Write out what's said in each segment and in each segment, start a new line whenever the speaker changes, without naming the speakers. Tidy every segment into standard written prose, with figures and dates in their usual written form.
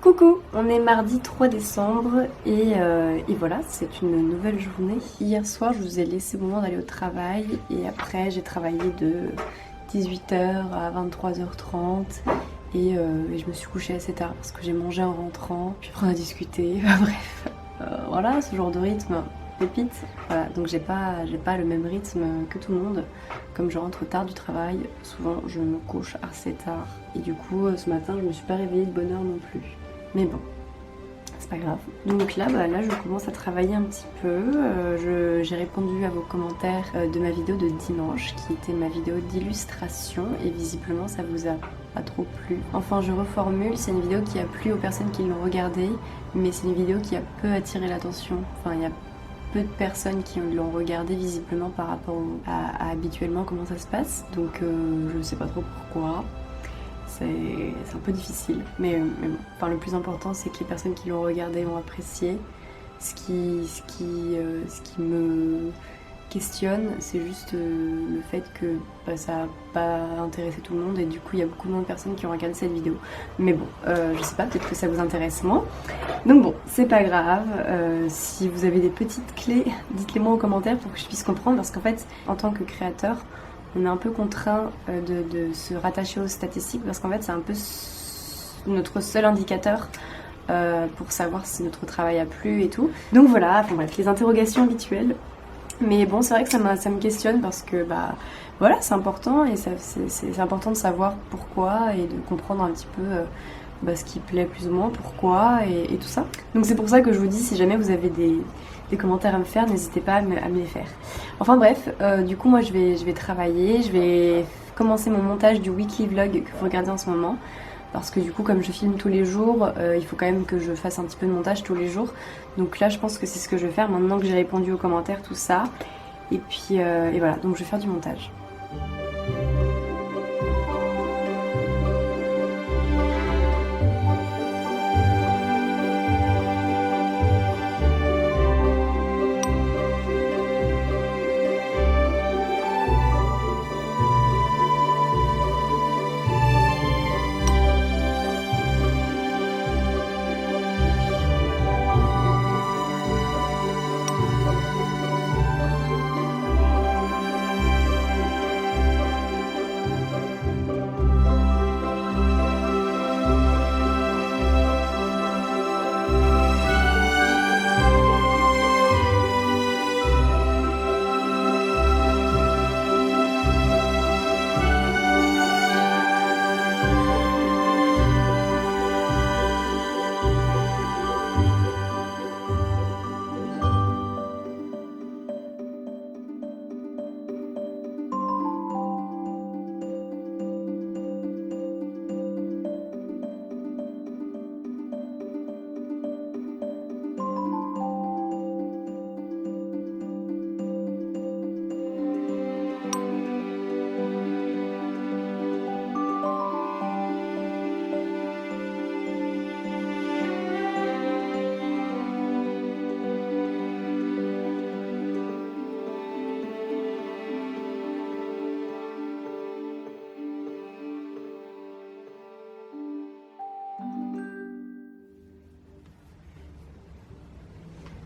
Coucou, on est mardi 3 décembre et voilà, c'est une nouvelle journée. Hier soir, je vous ai laissé le moment d'aller au travail et après j'ai travaillé de 18h à 23h30 et je me suis couchée assez tard parce que j'ai mangé en rentrant, puis après on a discuté, bref, voilà, ce genre de rythme. Pépite. Voilà, donc j'ai pas le même rythme que tout le monde. Comme je rentre tard du travail, souvent je me couche assez tard. Et du coup, ce matin, je me suis pas réveillée de bonne heure non plus. Mais bon, c'est pas grave. Donc là, là, je commence à travailler un petit peu. J'ai répondu à vos commentaires de ma vidéo de dimanche, qui était ma vidéo d'illustration. Et visiblement, ça vous a pas trop plu. Enfin, je reformule, c'est une vidéo qui a plu aux personnes qui l'ont regardée, mais c'est une vidéo qui a peu attiré l'attention. Enfin, il y a peu de personnes qui l'ont regardé visiblement par rapport à habituellement comment ça se passe. Donc je sais pas trop pourquoi. C'est un peu difficile. Mais bon. Enfin, le plus important c'est que les personnes qui l'ont regardé ont apprécié. Ce qui me questionne, c'est juste le fait que ça n'a pas intéressé tout le monde et du coup il y a beaucoup moins de personnes qui ont regardé cette vidéo. Mais bon, je sais pas, peut-être que ça vous intéresse moins. Donc bon, c'est pas grave. Si vous avez des petites clés, dites-les moi en commentaire pour que je puisse comprendre, parce qu'en fait, en tant que créateur, on est un peu contraint de se rattacher aux statistiques, parce qu'en fait c'est un peu notre seul indicateur pour savoir si notre travail a plu et tout. Donc voilà, enfin bref, les interrogations habituelles. Mais bon, c'est vrai que ça me questionne parce que voilà, c'est important et c'est important de savoir pourquoi et de comprendre un petit peu ce qui plaît plus ou moins, pourquoi et tout ça. Donc c'est pour ça que je vous dis, si jamais vous avez des commentaires à me faire, n'hésitez pas à me les faire. Enfin bref, du coup moi je vais travailler, je vais commencer mon montage du weekly vlog que vous regardez en ce moment. Parce que du coup, comme je filme tous les jours, il faut quand même que je fasse un petit peu de montage tous les jours. Donc là, je pense que c'est ce que je vais faire maintenant que j'ai répondu aux commentaires, tout ça. Et puis, et voilà, donc je vais faire du montage.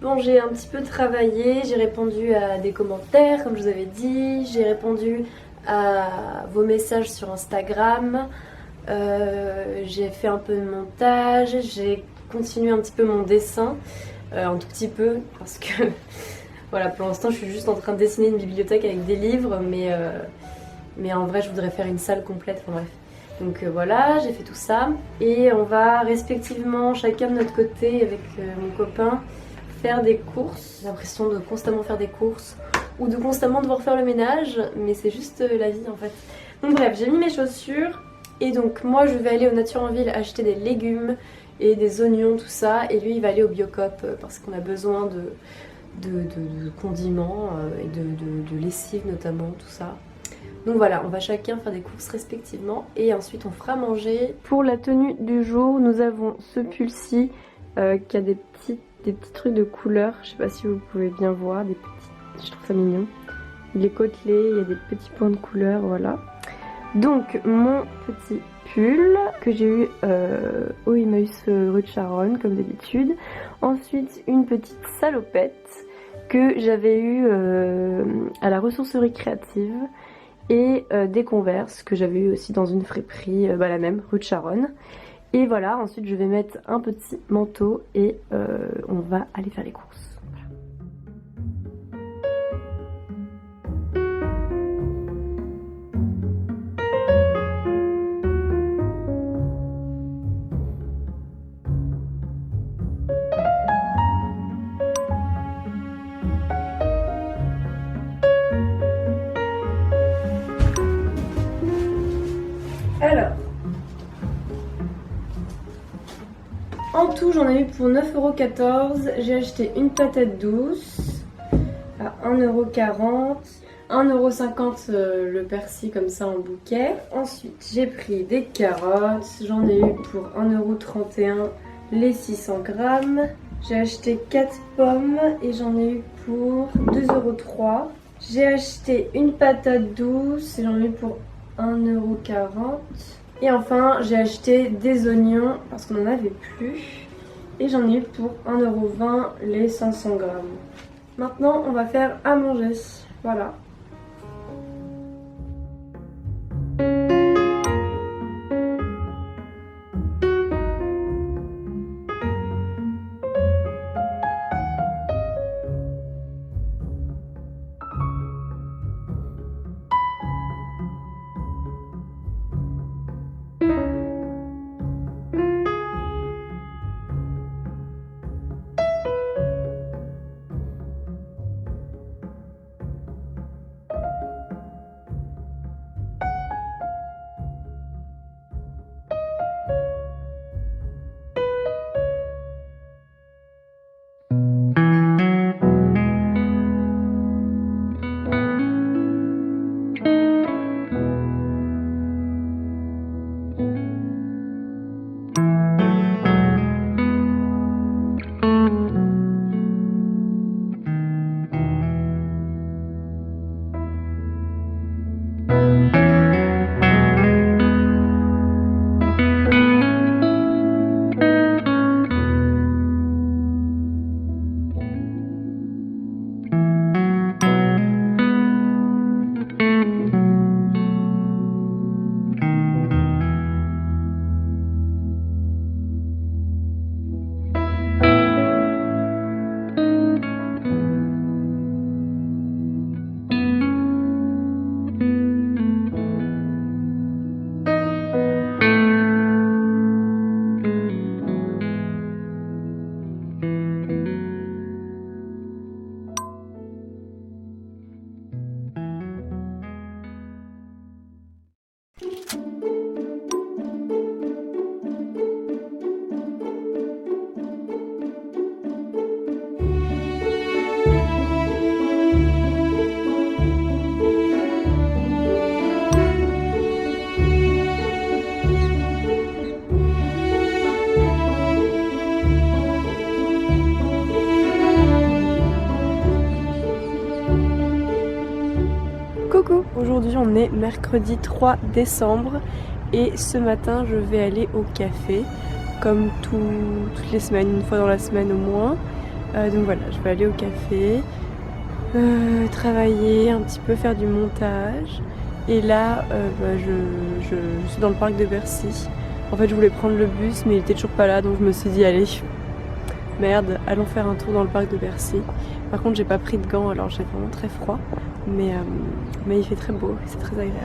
Bon, j'ai un petit peu travaillé, j'ai répondu à des commentaires comme je vous avais dit, j'ai répondu à vos messages sur Instagram, j'ai fait un peu de montage, j'ai continué un petit peu mon dessin, un tout petit peu parce que voilà, pour l'instant je suis juste en train de dessiner une bibliothèque avec des livres, mais en vrai je voudrais faire une salle complète, enfin bref. Donc voilà, j'ai fait tout ça et on va respectivement chacun de notre côté avec mon copain faire des courses. J'ai l'impression de constamment faire des courses ou de constamment devoir faire le ménage, mais c'est juste la vie en fait. Donc bref, j'ai mis mes chaussures et donc moi je vais aller au Nature en Ville acheter des légumes et des oignons, tout ça, et lui il va aller au Biocop parce qu'on a besoin de condiments et de lessive notamment, tout ça. Donc voilà, on va chacun faire des courses respectivement et ensuite on fera manger. Pour la tenue du jour, nous avons ce pull-ci qui a des petits trucs de couleur. Je sais pas si vous pouvez bien voir, je trouve ça mignon. Il est côtelé, il y a des petits points de couleur, voilà. Donc mon petit pull que j'ai eu au Emmaüs rue de Charonne comme d'habitude. Ensuite une petite salopette que j'avais eue à la ressourcerie créative. Et des Converse que j'avais eu aussi dans une friperie, la même, rue de Charonne. Et voilà, ensuite je vais mettre un petit manteau et on va aller faire les courses. Alors, en tout j'en ai eu pour 9,14 €. J'ai acheté une patate douce à 1,40 €, 1,50 € le persil comme ça en bouquet. Ensuite j'ai pris des carottes, j'en ai eu pour 1,31 € les 600 grammes. J'ai acheté 4 pommes et j'en ai eu pour 2,03 €. J'ai acheté une patate douce et j'en ai eu pour 1,40 €. Et enfin, j'ai acheté des oignons parce qu'on n'en avait plus. Et j'en ai eu pour 1,20 € les 500 grammes. Maintenant, on va faire à manger. Voilà. Coucou, aujourd'hui on est mercredi 3 décembre et ce matin je vais aller au café comme toutes les semaines, une fois dans la semaine au moins. Donc voilà, je vais aller au café, travailler, un petit peu faire du montage. Et là, je suis dans le parc de Bercy. En fait, je voulais prendre le bus, mais il était toujours pas là, donc je me suis dit, allez, merde, allons faire un tour dans le parc de Bercy. Par contre, j'ai pas pris de gants, alors j'ai vraiment très froid, mais il fait très beau, c'est très agréable.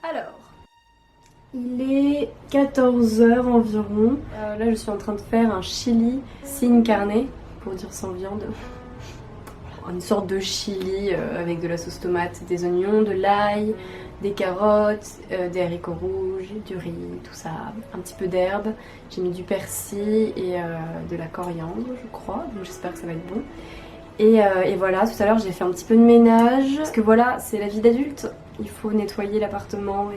Alors, il est 14 h environ. Là, je suis en train de faire un chili sin carne, pour dire sans viande. Une sorte de chili avec de la sauce tomate, des oignons, de l'ail, des carottes, des haricots rouges, du riz, tout ça, un petit peu d'herbe. J'ai mis du persil et de la coriandre, je crois, donc j'espère que ça va être bon. Et voilà, tout à l'heure j'ai fait un petit peu de ménage, parce que voilà, c'est la vie d'adulte, il faut nettoyer l'appartement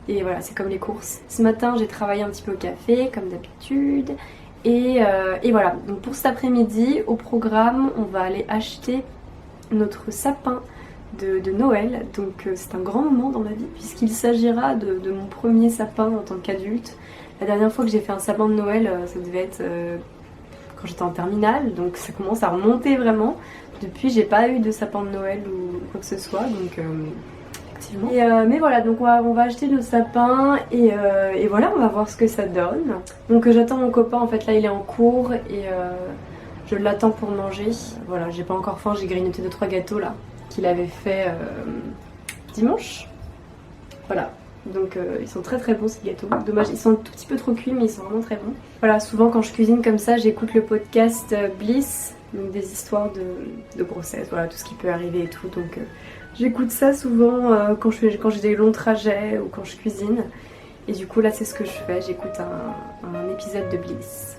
et voilà, c'est comme les courses. Ce matin j'ai travaillé un petit peu au café, comme d'habitude, et voilà, donc pour cet après-midi, au programme, on va aller acheter notre sapin de Noël, donc c'est un grand moment dans ma vie, puisqu'il s'agira de mon premier sapin en tant qu'adulte. La dernière fois que j'ai fait un sapin de Noël, ça devait être quand j'étais en terminale, donc ça commence à remonter vraiment. Depuis, j'ai pas eu de sapin de Noël ou quoi que ce soit, donc effectivement. Mais voilà, donc on va acheter nos sapins et voilà, on va voir ce que ça donne. Donc j'attends mon copain, en fait là il est en cours et je l'attends pour manger. Voilà, j'ai pas encore faim, j'ai grignoté 2-3 gâteaux là qu'il avait fait dimanche. Voilà. Donc ils sont très très bons ces gâteaux. Dommage, ils sont un tout petit peu trop cuits mais ils sont vraiment très bons. Voilà, souvent quand je cuisine comme ça, j'écoute le podcast Bliss, donc des histoires de grossesse, voilà, tout ce qui peut arriver et tout. Donc j'écoute ça souvent quand j'ai des longs trajets ou quand je cuisine. Et du coup là c'est ce que je fais, j'écoute un épisode de Bliss.